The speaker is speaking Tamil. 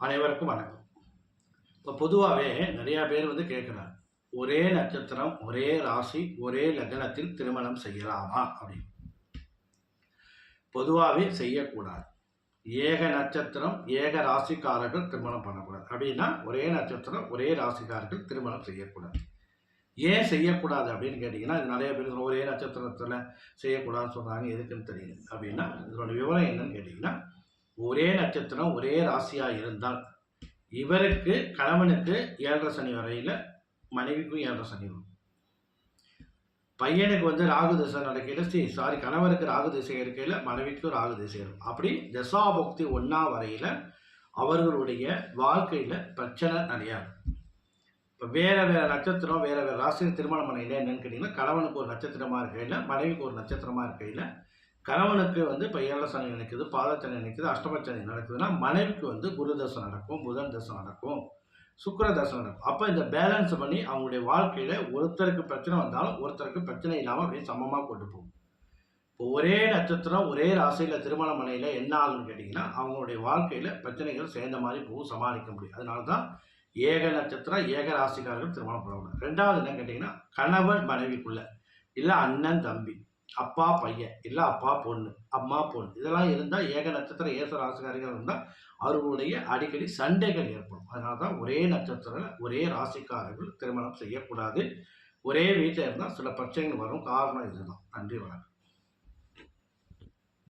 அனைவருக்கும் வணக்கம். இப்போ பொதுவாகவே நிறையா பேர் கேட்குறாங்க, ஒரே நட்சத்திரம், ஒரே ராசி, ஒரே லக்னத்தில் திருமணம் செய்யலாமா அப்படின்னு. பொதுவாகவே செய்யக்கூடாது. ஏக நட்சத்திரம், ஏக ராசிக்காரர்கள் திருமணம் பண்ணக்கூடாது. அப்படின்னா ஒரே நட்சத்திரம், ஒரே ராசிக்காரர்கள் திருமணம் செய்யக்கூடாது. ஏன் செய்யக்கூடாது அப்படின்னு கேட்டிங்கன்னா, இது நிறைய பேர் ஒரே நட்சத்திரத்தில் செய்யக்கூடாதுன்னு சொல்கிறாங்க. எதுக்குன்னு தெரியல. அப்படின்னா இதனோட விவரம் என்னன்னு கேட்டிங்கன்னா, ஒரே நட்சத்திரம் ஒரே ராசியாக இருந்தால் இவருக்கு கணவனுக்கு 7.5 சனி வரையில், மனைவிக்கும் 7.5 சனி வரும். பையனுக்கு ராகு திசை நடக்கையில் கணவருக்கு ராகு திசை இருக்கையில் மனைவிக்கும் ராகு திசை இருக்கும். அப்படி தசாபக்தி ஒன்றா வரையில் அவர்களுடைய வாழ்க்கையில் பிரச்சனை நிறையா இருக்கும். இப்போ வேறு நட்சத்திரம் வேறு ராசியில் திருமணம் பண்ணையில் என்னன்னு கேட்டிங்கன்னா, கணவனுக்கு ஒரு நட்சத்திரமாக இருக்கையில், மனைவிக்கு ஒரு நட்சத்திரமாக இருக்கையில், கணவனுக்கு இப்போ 7 சனி நினைக்குது, பாதச்சனி நினைக்குது, அஷ்டமச்சனி நடக்குதுன்னா மனைவிக்கு குரு தசை நடக்கும், புதன் தசை நடக்கும், சுக்கிர தசை நடக்கும். அப்போ இந்த பேலன்ஸ் பண்ணி அவங்களுடைய வாழ்க்கையில் ஒருத்தருக்கு பிரச்சனை வந்தாலும் ஒருத்தருக்கு பிரச்சனை இல்லாமல் அப்படியே சமமாக கொண்டு போகும். இப்போ ஒரே நட்சத்திரம் ஒரே ராசியில் திருமணம் மனையில் என்ன ஆகுன்னு கேட்டிங்கன்னா, அவங்களுடைய வாழ்க்கையில் பிரச்சனைகள் சேர்ந்த மாதிரி போகும், சமாளிக்க முடியும். அதனால தான் ஏக நட்சத்திரம் ஏக ராசிக்காரர்கள் திருமணம் பண்ணணும். ரெண்டாவது என்ன கேட்டிங்கன்னா, கணவன் மனைவிக்குள்ள இல்லை அண்ணன் தம்பி, அப்பா பையன், இல்லை அப்பா பொண்ணு, அம்மா பொண்ணு, இதெல்லாம் இருந்தால் ஏக நட்சத்திரம் ஏச ராசிக்காரிகள் இருந்தால் அவர்களுடைய அடிக்கடி சண்டைகள் ஏற்படும். அதனால தான் ஒரே நட்சத்திரம் ஒரே ராசிக்காரர்கள் திருமணம் செய்யக்கூடாது. ஒரே வீட்டில் இருந்தால் சில பிரச்சனைகள் வரும். காரணம் இதுதான். நன்றி, வணக்கம்.